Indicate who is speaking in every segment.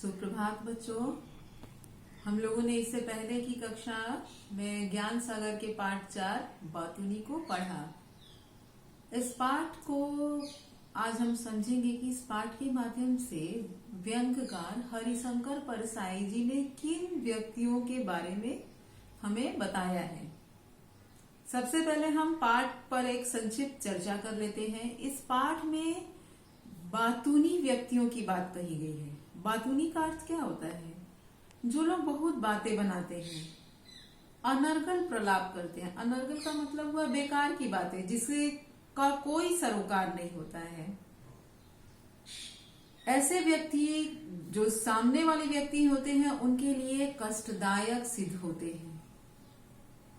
Speaker 1: सुप्रभात बच्चों। हम लोगों ने इससे पहले की कक्षा में ज्ञान सागर के पाठ 4 बातूनी को पढ़ा। इस पाठ को आज हम समझेंगे कि इस पाठ के माध्यम से व्यंग्यकार हरिशंकर परसाई जी ने किन व्यक्तियों के बारे में हमें बताया है। सबसे पहले हम पाठ पर एक संक्षिप्त चर्चा कर लेते हैं। इस पाठ में बातूनी व्यक्तियों की बात कही गई है। बातूनी का अर्थ क्या होता है? जो लोग बहुत बातें बनाते हैं, अनर्गल प्रलाप करते हैं। अनर्गल का मतलब हुआ बेकार की बातें, जिसे का कोई सरोकार नहीं होता है। ऐसे व्यक्ति जो सामने वाले व्यक्ति होते हैं उनके लिए कष्टदायक सिद्ध होते हैं।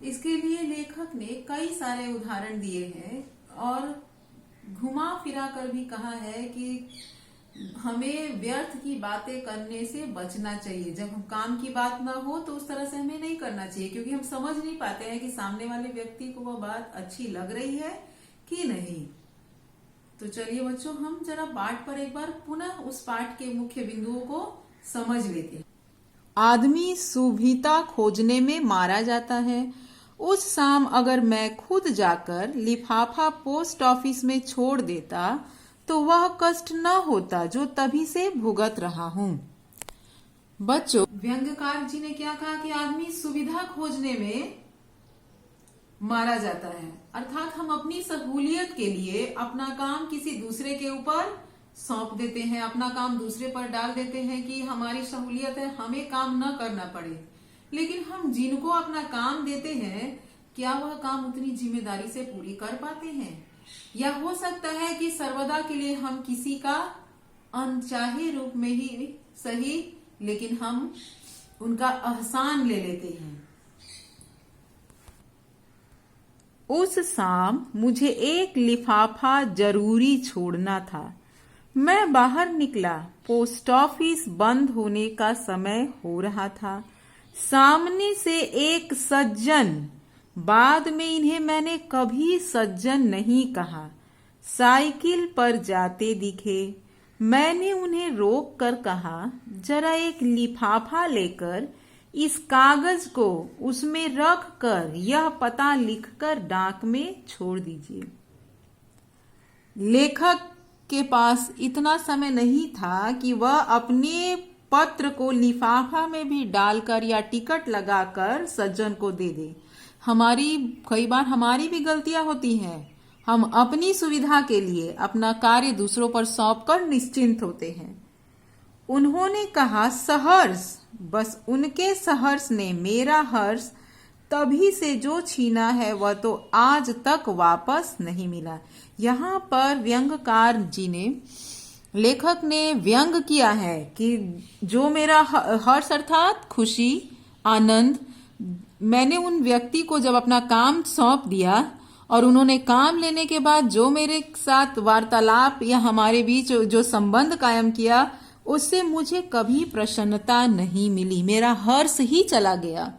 Speaker 1: इसके लिए लेखक ने कई सारे उदाहरण दिए हैं और घुमा फिरा कर भी कहा है कि हमें व्यर्थ की बातें करने से बचना चाहिए। जब हम काम की बात ना हो तो उस तरह से हमें नहीं करना चाहिए, क्योंकि हम समझ नहीं पाते हैं कि सामने वाले व्यक्ति को वह बात अच्छी लग रही है कि नहीं। तो चलिए बच्चों, हम जरा पाठ पर एक बार पुनः उस पाठ के मुख्य बिंदुओं को समझ लेते हैं।
Speaker 2: आदमी सुविधा खोजने में मारा जाता है। उस शाम अगर मैं खुद जाकर लिफाफा पोस्ट ऑफिस में छोड़ देता तो वह कष्ट न होता जो तभी से भुगत रहा हूँ।
Speaker 1: बच्चों, व्यंग्यकार जी ने क्या कहा कि आदमी सुविधा खोजने में मारा जाता है, अर्थात हम अपनी सहूलियत के लिए अपना काम किसी दूसरे के ऊपर सौंप देते हैं, अपना काम दूसरे पर डाल देते हैं कि हमारी सहूलियत है, हमें काम न करना पड़े। लेकिन हम जिनको अपना काम देते हैं, क्या वह काम उतनी जिम्मेदारी से पूरी कर पाते हैं? या हो सकता है कि सर्वदा के लिए हम किसी का अनचाहे रूप में ही सही, लेकिन हम उनका एहसान ले लेते हैं।
Speaker 2: उस शाम मुझे एक लिफाफा जरूरी छोड़ना था। मैं बाहर निकला। पोस्ट ऑफिस बंद होने का समय हो रहा था। सामने से एक सज्जन, बाद में इन्हें मैंने कभी सज्जन नहीं कहा, साइकिल पर जाते दिखे। मैंने उन्हें रोक कर कहा, जरा एक लिफाफा लेकर इस कागज को उसमें रख कर यह पता लिखकर डाक में छोड़ दीजिए। लेखक के पास इतना समय नहीं था कि वह अपने पत्र को लिफाफा में भी डालकर या टिकट लगाकर सज्जन को दे दे। कई बार हमारी भी गलतियां होती हैं। हम अपनी सुविधा के लिए अपना कार्य दूसरों पर सौंपकर निश्चिंत होते हैं। उन्होंने कहा, सहर्ष। बस उनके सहर्ष ने मेरा हर्ष तभी से जो छीना है वह तो आज तक वापस नहीं मिला। यहाँ पर व्यंग्यकार जी ने, लेखक ने व्यंग किया है कि जो मेरा हर्ष अर्थात खुशी, आनंद, मैंने उन व्यक्ति को जब अपना काम सौंप दिया और उन्होंने काम लेने के बाद जो मेरे साथ वार्तालाप या हमारे बीच जो संबंध कायम किया, उससे मुझे कभी प्रसन्नता नहीं मिली। मेरा हर्ष ही चला गया।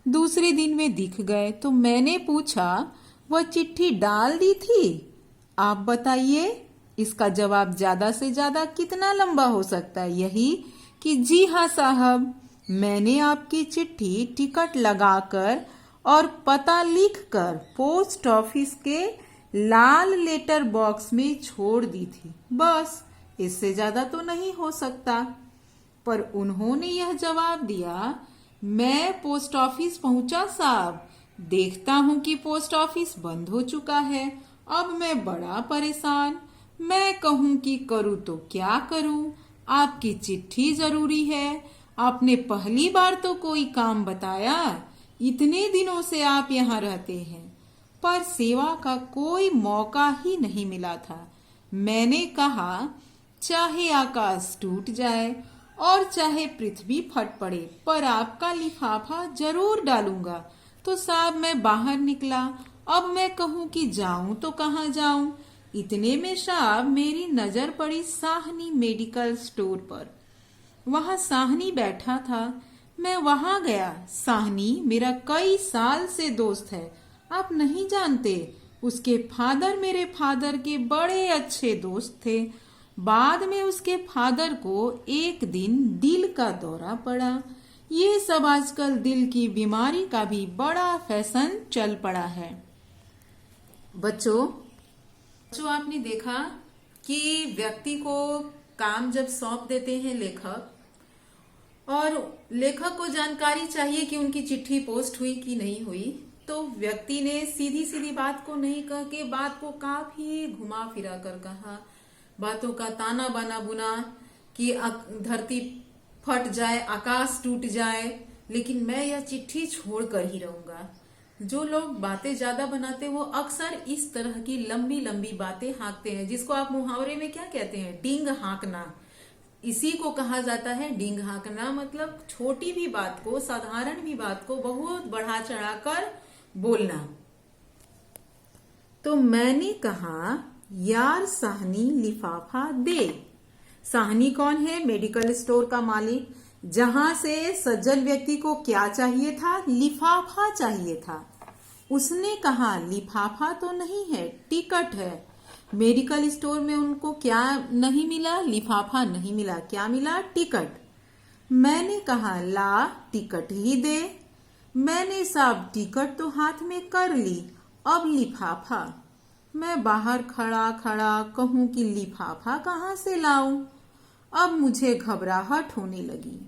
Speaker 2: दूसरे दिन वे दिख गए तो मैंने पूछा, वह चिट्ठी डाल दी थी? आप बताइए। इसका जवाब ज्यादा से ज्यादा कितना लंबा हो सकता है? यही कि जी हाँ साहब, मैंने आपकी चिट्ठी टिकट लगाकर और पता लिखकर पोस्ट ऑफिस के लाल लेटर बॉक्स में छोड़ दी थी। बस, इससे ज्यादा तो नहीं हो सकता। पर उन्होंने यह जवाब दिया, मैं पोस्ट ऑफिस पहुंचा साहब, देखता हूं कि पोस्ट ऑफिस बंद हो चुका है। अब मैं बड़ा परेशान। मैं कहूं कि करूं तो क्या करूं? आपकी चिट्ठी जरूरी है। आपने पहली बार तो कोई काम बताया। इतने दिनों से आप यहाँ रहते हैं, पर सेवा का कोई मौका ही नहीं मिला था। मैंने कहा, चाहे आकाश टूट जाए और चाहे पृथ्वी फट पड़े, पर आपका लिफाफा जरूर डालूंगा। तो साहब मैं बाहर निकला। अब मैं कहूँ कि जाऊं तो कहाँ जाऊं? इतने में साहब मेरी नजर पड़ी साहनी मेडिकल स्टोर पर। वहां साहनी बैठा था। मैं वहां गया। साहनी मेरा कई साल से दोस्त है। आप नहीं जानते, उसके फादर मेरे फादर के बड़े अच्छे दोस्त थे। बाद में उसके फादर को एक दिन दिल का दौरा पड़ा। ये सब आजकल दिल की बीमारी का भी बड़ा फैशन चल पड़ा है। बच्चों, आपने देखा कि व्यक्ति को काम जब सौंप देते हैं लेखक, और लेखक को जानकारी चाहिए कि उनकी चिट्ठी पोस्ट हुई कि नहीं हुई, तो व्यक्ति ने सीधी सीधी बात को नहीं कह के बात को काफी घुमा फिरा कर कहा, बातों का ताना बाना बुना कि धरती फट जाए, आकाश टूट जाए, लेकिन मैं यह चिट्ठी छोड़ कर ही रहूंगा। जो लोग बातें ज्यादा बनाते हैं वो अक्सर इस तरह की लंबी लंबी बातें हाँकते हैं, जिसको आप मुहावरे में क्या कहते हैं, डींग हाँकना। इसी को कहा जाता है डींग हाँकना, मतलब छोटी भी बात को, साधारण भी बात को बहुत बढ़ा चढ़ाकर बोलना। तो मैंने कहा, यार साहनी लिफाफा दे। साहनी कौन है? मेडिकल स्टोर का मालिक, जहां से सज्जन व्यक्ति को क्या चाहिए था? लिफाफा चाहिए था। उसने कहा लिफाफा तो नहीं है, टिकट है। मेडिकल स्टोर में उनको क्या नहीं मिला? लिफाफा नहीं मिला। क्या मिला? टिकट। मैंने कहा ला टिकट ही दे। मैंने साहब टिकट तो हाथ में कर ली, अब लिफाफा। मैं बाहर खड़ा खड़ा कहूं कि लिफाफा कहां से लाऊं? अब मुझे घबराहट होने लगी।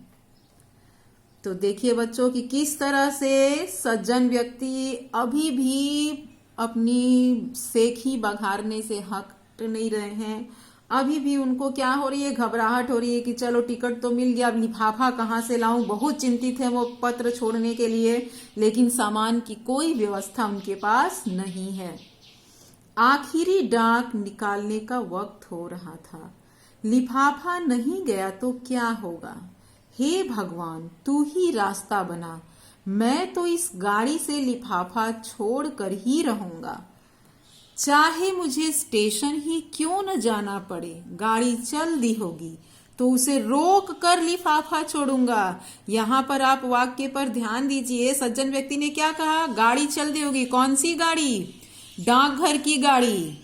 Speaker 2: तो देखिए बच्चों कि किस तरह से सज्जन व्यक्ति अभी भी अपनी सेखी बघारने से हट नहीं रहे हैं। अभी भी उनको क्या हो रही है? घबराहट हो रही है कि चलो टिकट तो मिल गया, अब लिफाफा कहां से लाऊं। बहुत चिंतित है वो पत्र छोड़ने के लिए, लेकिन सामान की कोई व्यवस्था उनके पास नहीं है। आखिरी डाक निकालने का वक्त हो रहा था। लिफाफा नहीं गया तो क्या होगा? हे भगवान, तू ही रास्ता बना। मैं तो इस गाड़ी से लिफाफा छोड़ कर ही रहूंगा, चाहे मुझे स्टेशन ही क्यों न जाना पड़े। गाड़ी चल दी होगी तो उसे रोक कर लिफाफा छोड़ूंगा। यहाँ पर आप वाक्य पर ध्यान दीजिए। सज्जन व्यक्ति ने क्या कहा? गाड़ी चल दी होगी। कौन सी गाड़ी? डाकघर की गाड़ी।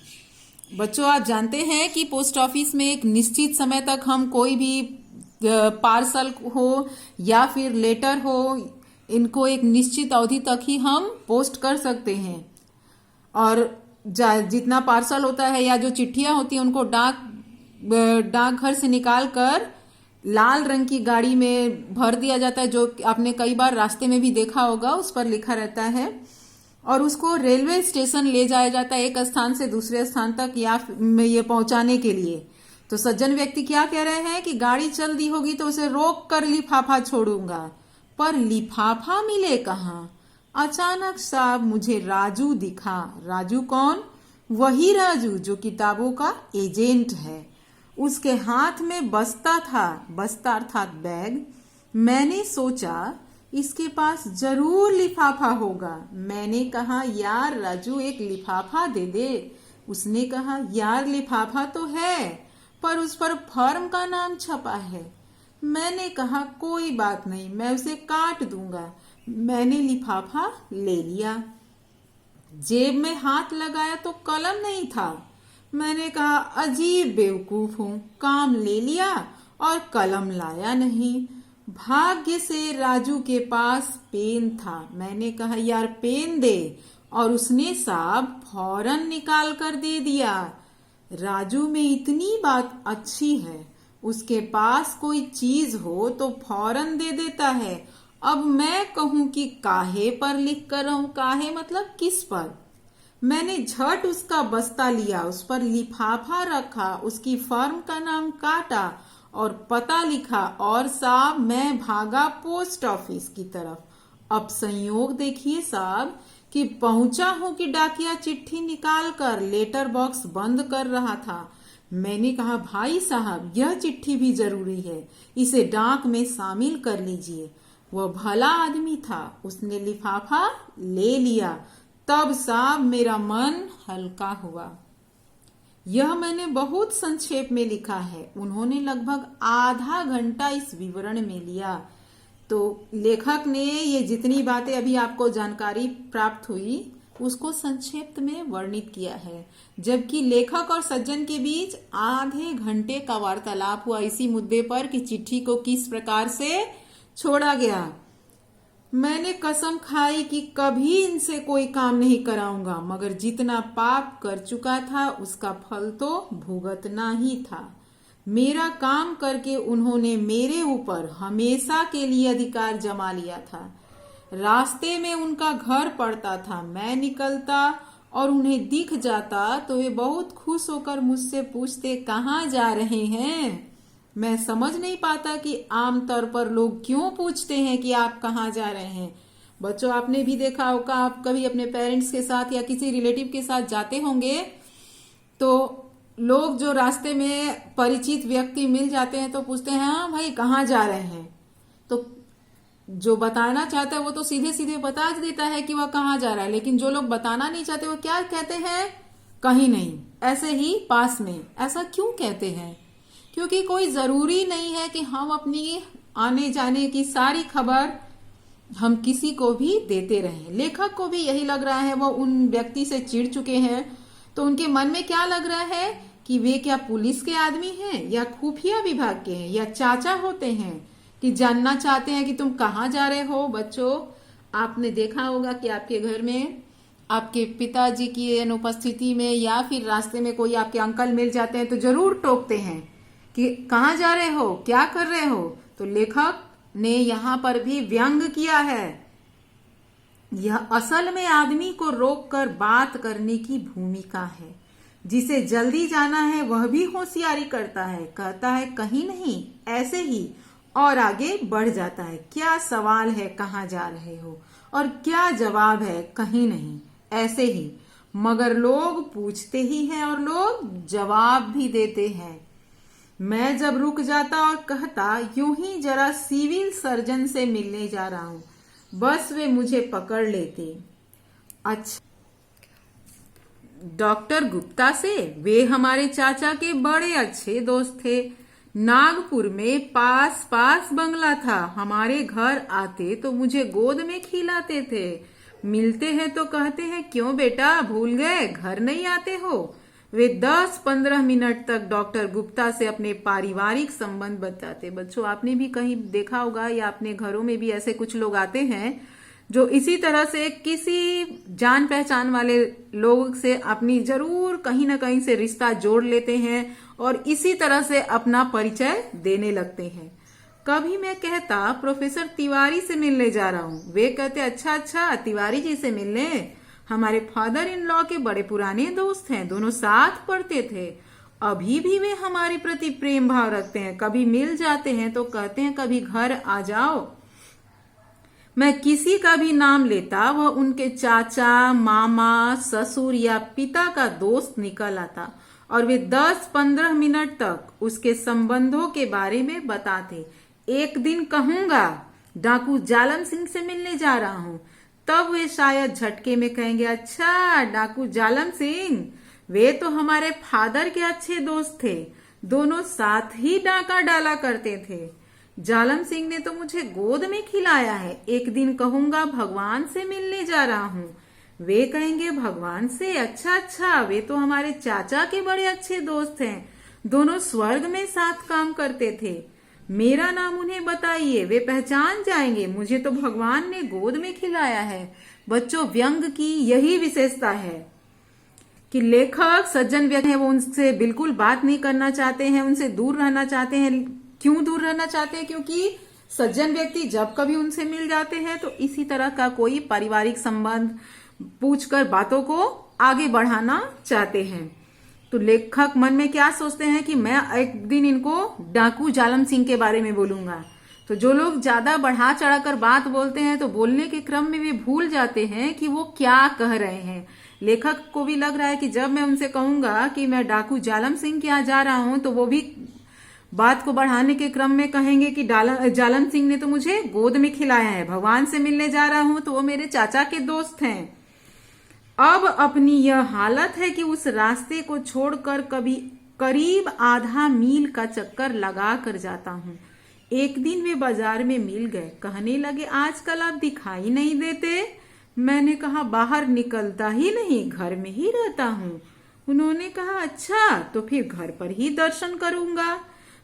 Speaker 2: बच्चों, आप जानते हैं कि पोस्ट ऑफिस में एक निश्चित समय तक हम कोई भी पार्सल हो या फिर लेटर हो, इनको एक निश्चित अवधि तक ही हम पोस्ट कर सकते हैं। और जितना पार्सल होता है या जो चिट्ठियां होती हैं उनको डाकघर से निकाल कर लाल रंग की गाड़ी में भर दिया जाता है, जो आपने कई बार रास्ते में भी देखा होगा, उस पर लिखा रहता है। और उसको रेलवे स्टेशन ले जाया जाता है, एक स्थान से दूसरे स्थान तक या ये पहुंचाने के लिए। तो सज्जन व्यक्ति क्या कह रहे हैं कि गाड़ी चल दी होगी तो उसे रोक कर लिफाफा छोड़ूंगा। पर लिफाफा मिले कहाँ? अचानक साहब मुझे राजू दिखा। राजू कौन? वही राजू जो किताबों का एजेंट है। उसके हाथ में बस्ता था, बस्ता अर्थात बैग। मैंने सोचा इसके पास जरूर लिफाफा होगा। मैंने कहा यार राजू एक लिफाफा दे दे। उसने कहा यार लिफाफा तो है, पर उस पर फर्म का नाम छपा है। मैंने कहा कोई बात नहीं, मैं उसे काट दूंगा। मैंने लिफाफा ले लिया। जेब में हाथ लगाया तो कलम नहीं था। मैंने कहा अजीब बेवकूफ हूं, काम ले लिया और कलम लाया नहीं। भाग्य से राजू के पास पेन था। मैंने कहा यार पेन दे, और उसने साहब फौरन निकाल कर दे दिया। राजू में इतनी बात अच्छी है, उसके पास कोई चीज हो तो फौरन दे देता है। अब मैं कहूं कि काहे पर लिख कर रहूं? काहे मतलब किस पर? मैंने झट उसका बस्ता लिया, उस पर लिफाफा रखा, उसकी फर्म का नाम काटा और पता लिखा, और साहब मैं भागा पोस्ट ऑफिस की तरफ। अब संयोग देखिए साहब कि पहुंचा हूं कि डाकिया चिट्ठी निकाल कर लेटर बॉक्स बंद कर रहा था। मैंने कहा भाई साहब यह चिट्ठी भी जरूरी है, इसे डाक में शामिल कर लीजिए। वह भला आदमी था, उसने लिफाफा ले लिया। तब साहब मेरा मन हल्का हुआ। यह मैंने बहुत संक्षेप में लिखा है। उन्होंने लगभग आधा घंटा इस विवरण में लिया। तो लेखक ने ये जितनी बातें अभी आपको जानकारी प्राप्त हुई, उसको संक्षिप्त में वर्णित किया है, जबकि लेखक और सज्जन के बीच आधे घंटे का वार्तालाप हुआ इसी मुद्दे पर कि चिट्ठी को किस प्रकार से छोड़ा गया। मैंने कसम खाई कि कभी इनसे कोई काम नहीं कराऊंगा, मगर जितना पाप कर चुका था उसका फल तो भुगतना ही था। मेरा काम करके उन्होंने मेरे ऊपर हमेशा के लिए अधिकार जमा लिया था। रास्ते में उनका घर पड़ता था, मैं निकलता और उन्हें दिख जाता तो वे बहुत खुश होकर मुझसे पूछते, कहाँ जा रहे हैं। मैं समझ नहीं पाता कि आमतौर पर लोग क्यों पूछते हैं कि आप कहाँ जा रहे हैं। बच्चों, आपने भी देखा होगा, आप कभी अपने पेरेंट्स के साथ या किसी रिलेटिव के साथ जाते होंगे तो लोग जो रास्ते में परिचित व्यक्ति मिल जाते हैं तो पूछते हैं, हाँ भाई कहाँ जा रहे हैं। तो जो बताना चाहता है वो तो सीधे सीधे बता देता है कि वह कहाँ जा रहा है, लेकिन जो लोग बताना नहीं चाहते वो क्या कहते हैं, कहीं नहीं, ऐसे ही पास में। ऐसा क्यों कहते हैं? क्योंकि कोई जरूरी नहीं है कि हम अपनी आने जाने की सारी खबर हम किसी को भी देते रहें। लेखक को भी यही लग रहा है, वो उन व्यक्ति से चिढ़ चुके हैं तो उनके मन में क्या लग रहा है कि वे क्या पुलिस के आदमी हैं या खुफिया विभाग के हैं या चाचा होते हैं कि जानना चाहते हैं कि तुम कहाँ जा रहे हो। बच्चों, आपने देखा होगा कि आपके घर में आपके पिताजी की अनुपस्थिति में या फिर रास्ते में कोई आपके अंकल मिल जाते हैं तो जरूर टोकते हैं कि कहाँ जा रहे हो, क्या कर रहे हो। तो लेखक ने यहाँ पर भी व्यंग किया है। यह असल में आदमी को रोककर बात करने की भूमिका है। जिसे जल्दी जाना है वह भी होशियारी करता है, कहता है कहीं नहीं, ऐसे ही, और आगे बढ़ जाता है। क्या सवाल है, कहाँ जा रहे हो, और क्या जवाब है, कहीं नहीं, ऐसे ही। मगर लोग पूछते ही हैं और लोग जवाब भी देते हैं। मैं जब रुक जाता और कहता, यूं ही जरा सिविल सर्जन से मिलने जा रहा हूं, बस वे मुझे पकड़ लेते। अच्छा, डॉक्टर गुप्ता से? वे हमारे चाचा के बड़े अच्छे दोस्त थे। नागपुर में पास पास बंगला था। हमारे घर आते तो मुझे गोद में खिलाते थे। मिलते हैं तो कहते हैं, क्यों बेटा भूल गए, घर नहीं आते हो। वे 10-15 मिनट तक डॉक्टर गुप्ता से अपने पारिवारिक संबंध बताते। बच्चों, आपने भी कहीं देखा होगा या अपने घरों में भी ऐसे कुछ लोग आते हैं जो इसी तरह से किसी जान पहचान वाले लोग से अपनी जरूर कहीं ना कहीं से रिश्ता जोड़ लेते हैं और इसी तरह से अपना परिचय देने लगते हैं। कभी मैं कहता, प्रोफेसर तिवारी से मिलने जा रहा हूँ। वे कहते, अच्छा अच्छा, तिवारी जी से मिलने? हमारे फादर इन लॉ के बड़े पुराने दोस्त हैं, दोनों साथ पढ़ते थे। अभी भी वे हमारे प्रति प्रेम भाव रखते हैं। कभी मिल जाते हैं तो कहते हैं, कभी घर आ जाओ। मैं किसी का भी नाम लेता, वह उनके चाचा, मामा, ससुर या पिता का दोस्त निकल आता और वे 10-15 मिनट तक उसके संबंधों के बारे में बताते। एक दिन कहूंगा, डाकू जालम सिंह से मिलने जा रहा हूं, तब वे शायद झटके में कहेंगे, अच्छा डाकू जालम सिंह, वे तो हमारे फादर के अच्छे दोस्त थे, दोनों साथ ही डाका डाला करते थे। जालम सिंह ने तो मुझे गोद में खिलाया है। एक दिन कहूंगा, भगवान से मिलने जा रहा हूँ, वे कहेंगे, भगवान से? अच्छा अच्छा, वे तो हमारे चाचा के बड़े अच्छे दोस्त हैं, दोनों स्वर्ग में साथ काम करते थे। मेरा नाम उन्हें बताइए, वे पहचान जाएंगे, मुझे तो भगवान ने गोद में खिलाया है। बच्चों, व्यंग की यही विशेषता है कि लेखक सज्जन व्यक्ति हैं, वो उनसे बिल्कुल बात नहीं करना चाहते हैं, उनसे दूर रहना चाहते हैं। क्यों दूर रहना चाहते हैं? क्योंकि सज्जन व्यक्ति जब कभी उनसे मिल जाते हैं तो इसी तरह का कोई पारिवारिक संबंध पूछकर बातों को आगे बढ़ाना चाहते हैं। तो लेखक मन में क्या सोचते हैं कि मैं एक दिन इनको डाकू जालम सिंह के बारे में बोलूंगा। तो जो लोग ज्यादा बढ़ा चढ़ाकर बात बोलते हैं तो बोलने के क्रम में वे भूल जाते हैं कि वो क्या कह रहे हैं। लेखक को भी लग रहा है कि जब मैं उनसे कहूंगा कि मैं डाकू जालम सिंह के यहाँ जा रहा हूं तो वो भी बात को बढ़ाने के क्रम में कहेंगे कि जालम सिंह ने तो मुझे गोद में खिलाया है, भगवान से मिलने जा रहा हूं तो वो मेरे चाचा के दोस्त हैं। अब अपनी यह हालत है कि उस रास्ते को छोड़कर कभी करीब आधा मील का चक्कर लगा कर जाता हूँ। एक दिन वे बाजार में मिल गए, कहने लगे, आजकल आप दिखाई नहीं देते। मैंने कहा बाहर निकलता ही नहीं, घर में ही रहता हूँ। उन्होंने कहा अच्छा, तो फिर घर पर ही दर्शन करूंगा।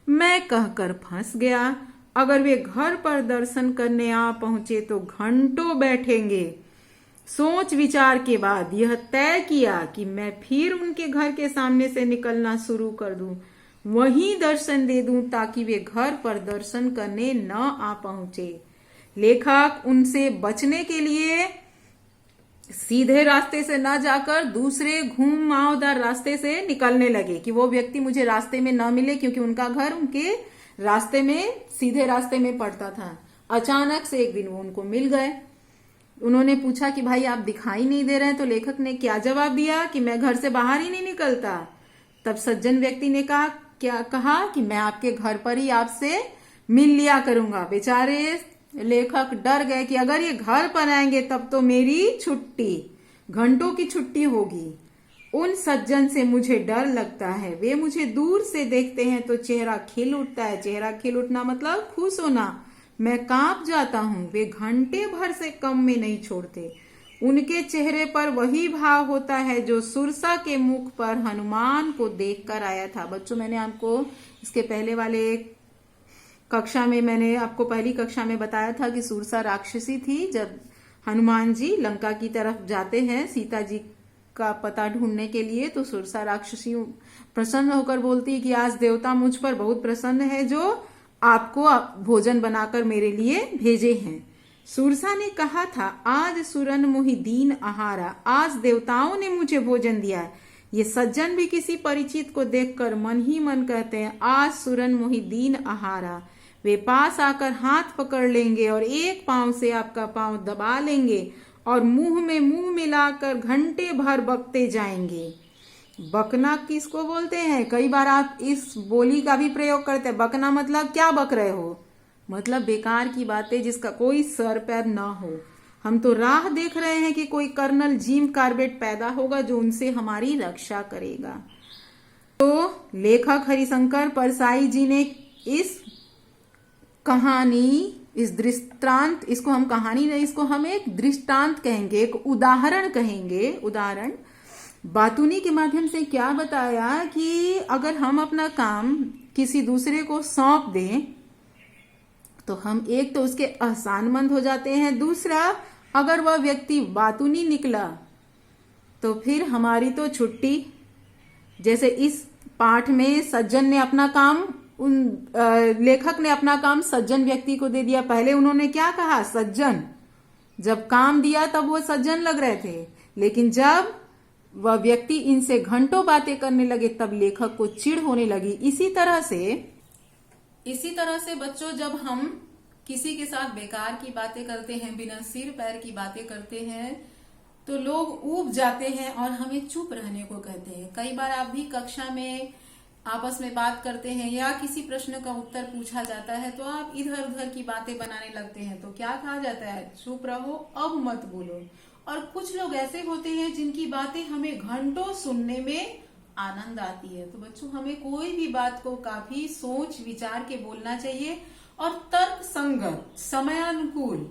Speaker 2: मैं कहकर फंस गया। अगर वे घर पर दर्शन करने आ पहुंचे तो घंटों बैठेंगे। सोच विचार के बाद यह तय किया कि मैं फिर उनके घर के सामने से निकलना शुरू कर दूं, वहीं दर्शन दे दूं ताकि वे घर पर दर्शन करने न आ पहुंचे। लेखक उनसे बचने के लिए सीधे रास्ते से न जाकर दूसरे घुमावदार रास्ते से निकलने लगे कि वो व्यक्ति मुझे रास्ते में न मिले, क्योंकि उनका घर उनके रास्ते में, सीधे रास्ते में पड़ता था। अचानक से एक दिन वो उनको मिल गए। उन्होंने पूछा कि भाई आप दिखाई नहीं दे रहे हैं, तो लेखक ने क्या जवाब दिया कि मैं घर से बाहर ही नहीं निकलता। तब सज्जन व्यक्ति ने कहा कि मैं आपके घर पर ही आपसे मिल लिया करूंगा। बेचारे लेखक डर गए कि अगर ये घर पर आएंगे तब तो मेरी छुट्टी, घंटों की छुट्टी होगी। उन सज्जन से मुझे डर लगता है, वे मुझे दूर से देखते हैं तो चेहरा खिल उठता है। चेहरा खिल उठना मतलब खुश होना। मैं कांप जाता हूँ। वे घंटे भर से कम में नहीं छोड़ते। उनके चेहरे पर वही भाव होता है जो सुरसा के मुख पर हनुमान को देखकर आया था। बच्चों, मैंने आपको इसके पहले वाले कक्षा में, मैंने आपको पहली कक्षा में बताया था कि सुरसा राक्षसी थी। जब हनुमान जी लंका की तरफ जाते हैं सीता जी का पता ढूंढने के लिए, तो सुरसा राक्षसी प्रसन्न होकर बोलती है कि आज देवता मुझ पर बहुत प्रसन्न है जो आपको भोजन बनाकर मेरे लिए भेजे हैं। सुरसा ने कहा था, आज सुरन मोहि दीन आहारा, आज देवताओं ने मुझे भोजन दिया। ये सज्जन भी किसी परिचित को देखकर मन ही मन कहते हैं, आज सुरन मोहि दीन आहारा। वे पास आकर हाथ पकड़ लेंगे और एक पांव से आपका पांव दबा लेंगे और मुंह में मुंह मिलाकर घंटे भर बकते जाएंगे। बकना किसको बोलते हैं? कई बार आप इस बोली का भी प्रयोग करते हैं। बकना मतलब क्या बक रहे हो? मतलब बेकार की बातें जिसका कोई सर पैर ना हो। हम तो राह देख रहे हैं कि कोई कर्नल जिम कार्बेट पैदा होगा जो उनसे हमारी रक्षा करेगा। तो लेखक हरिशंकर परसाई जी ने इस कहानी, इस दृष्टांत, इसको हम कहानी नहीं, इसको हम एक दृष्टांत कहेंगे, एक उदाहरण कहेंगे। उदाहरण बातूनी के माध्यम से क्या बताया कि अगर हम अपना काम किसी दूसरे को सौंप दें तो हम एक तो उसके एहसानमंद हो जाते हैं, दूसरा अगर वह व्यक्ति बातूनी निकला तो फिर हमारी तो छुट्टी। जैसे इस पाठ में सज्जन ने अपना काम, लेखक ने अपना काम सज्जन व्यक्ति को दे दिया। पहले उन्होंने क्या कहा? सज्जन। जब काम दिया तब वो सज्जन लग रहे थे, लेकिन जब वह व्यक्ति इनसे घंटों बातें करने लगे तब लेखक को चिढ़ होने लगी। इसी तरह से बच्चों, जब हम किसी के साथ बेकार की बातें करते हैं, बिना सिर पैर की बातें करते हैं, तो लोग ऊब जाते हैं और हमें चुप रहने को कहते हैं। कई बार आप भी कक्षा में आपस में बात करते हैं या किसी प्रश्न का उत्तर पूछा जाता है तो आप इधर उधर की बातें बनाने लगते हैं, तो क्या कहा जाता है? चुप रहो, अब मत बोलो। और कुछ लोग ऐसे होते हैं जिनकी बातें हमें घंटों सुनने में आनंद आती है। तो बच्चों, हमें कोई भी बात को काफी सोच विचार के बोलना चाहिए और तर्क संगत, समयानुकूल।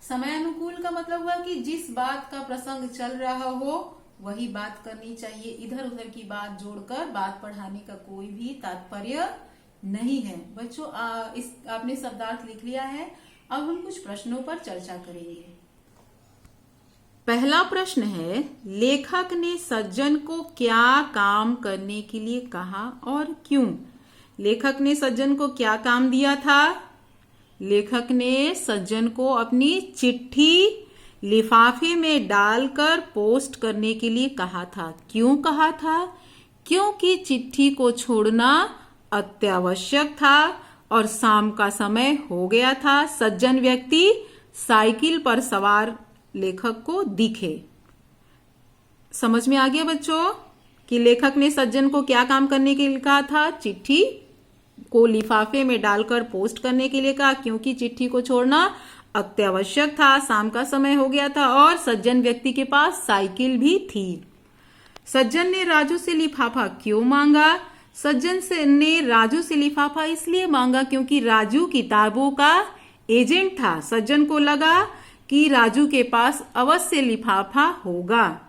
Speaker 2: समयानुकूल का मतलब हुआ कि जिस बात का प्रसंग चल रहा हो वही बात करनी चाहिए। इधर उधर की बात जोड़कर बात पढ़ाने का कोई भी तात्पर्य नहीं है। बच्चों, आपने शब्दार्थ लिख लिया है। अब हम कुछ प्रश्नों पर चर्चा करेंगे। पहला प्रश्न है, लेखक ने सज्जन को क्या काम करने के लिए कहा और क्यों? लेखक ने सज्जन को क्या काम दिया था? लेखक ने सज्जन को अपनी चिट्ठी लिफाफे में डालकर पोस्ट करने के लिए कहा था। क्यों कहा था? क्योंकि चिट्ठी को छोड़ना अत्यावश्यक था और शाम का समय हो गया था। सज्जन व्यक्ति साइकिल पर सवार लेखक को दिखे। समझ में आ गया बच्चों कि लेखक ने सज्जन को क्या काम करने के लिए कहा था? चिट्ठी को लिफाफे में डालकर पोस्ट करने के लिए कहा, क्योंकि चिट्ठी को छोड़ना अत्यावश्यक था, शाम का समय हो गया था और सज्जन व्यक्ति के पास साइकिल भी थी। सज्जन ने राजू से लिफाफा क्यों मांगा? सज्जन ने राजू से लिफाफा इसलिए मांगा क्योंकि राजू किताबों का एजेंट था। सज्जन को लगा कि राजू के पास अवश्य लिफाफा होगा।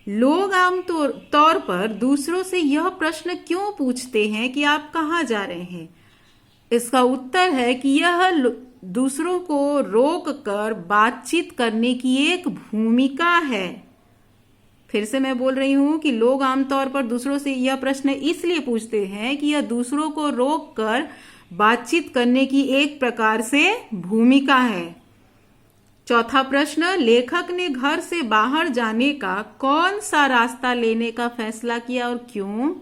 Speaker 2: लोग आम तौर पर दूसरों से यह प्रश्न क्यों पूछते हैं कि आप कहाँ जा रहे हैं? इसका उत्तर है कि यह दूसरों को रोक कर बातचीत करने की एक भूमिका है। फिर से मैं बोल रही हूं कि लोग आमतौर पर दूसरों से यह प्रश्न इसलिए पूछते हैं कि यह दूसरों को रोक कर बातचीत करने की एक प्रकार से भूमिका है। चौथा प्रश्न, लेखक ने घर से बाहर जाने का कौन सा रास्ता लेने का फैसला किया और क्यों?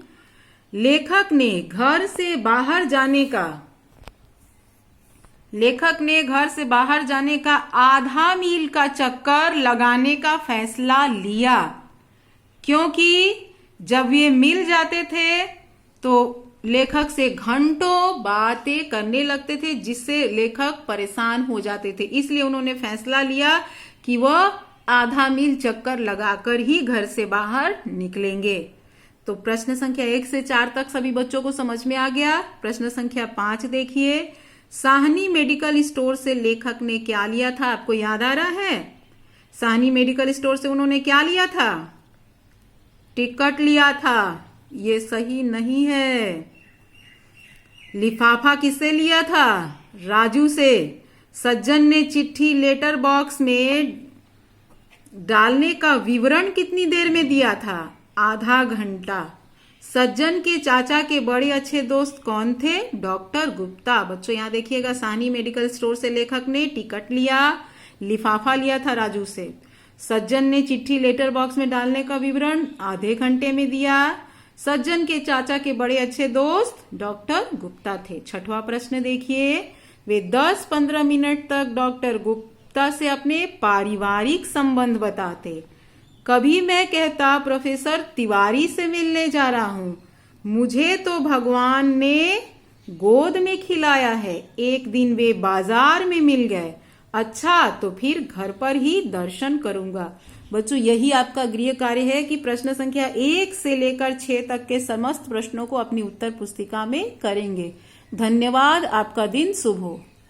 Speaker 2: लेखक ने घर से बाहर जाने का आधा मील का चक्कर लगाने का फैसला लिया, क्योंकि जब ये मिल जाते थे तो लेखक से घंटों बातें करने लगते थे, जिससे लेखक परेशान हो जाते थे। इसलिए उन्होंने फैसला लिया कि वह आधा मील चक्कर लगाकर ही घर से बाहर निकलेंगे। तो प्रश्न संख्या 1 से 4 तक सभी बच्चों को समझ में आ गया। प्रश्न संख्या 5 देखिए, साहनी मेडिकल स्टोर से लेखक ने क्या लिया था? आपको याद आ रहा है? साहनी मेडिकल स्टोर से उन्होंने क्या लिया था? टिकट लिया था। ये सही नहीं है। लिफाफा किससे लिया था? राजू से। सज्जन ने चिट्ठी लेटर बॉक्स में डालने का विवरण कितनी देर में दिया था? आधा घंटा। सज्जन के चाचा के बड़े अच्छे दोस्त कौन थे? डॉक्टर गुप्ता। बच्चों यहां देखिएगा, साहनी मेडिकल स्टोर से लेखक ने टिकट लिया, लिफाफा लिया था राजू से। सज्जन ने चिट्ठी लेटर बॉक्स में डालने का विवरण आधे घंटे में दिया। सज्जन के चाचा के बड़े अच्छे दोस्त डॉक्टर गुप्ता थे। छठवां प्रश्न देखिए, वे 10-15 मिनट तक डॉक्टर गुप्ता से अपने पारिवारिक संबंध बताते। कभी मैं कहता प्रोफेसर तिवारी से मिलने जा रहा हूं, मुझे तो भगवान ने गोद में खिलाया है। एक दिन वे बाजार में मिल गए। अच्छा, तो फिर घर पर ही दर्शन करूंगा। बच्चों यही आपका गृह कार्य है कि प्रश्न संख्या 1 से लेकर 6 तक के समस्त प्रश्नों को अपनी उत्तर पुस्तिका में करेंगे। धन्यवाद। आपका दिन शुभ हो।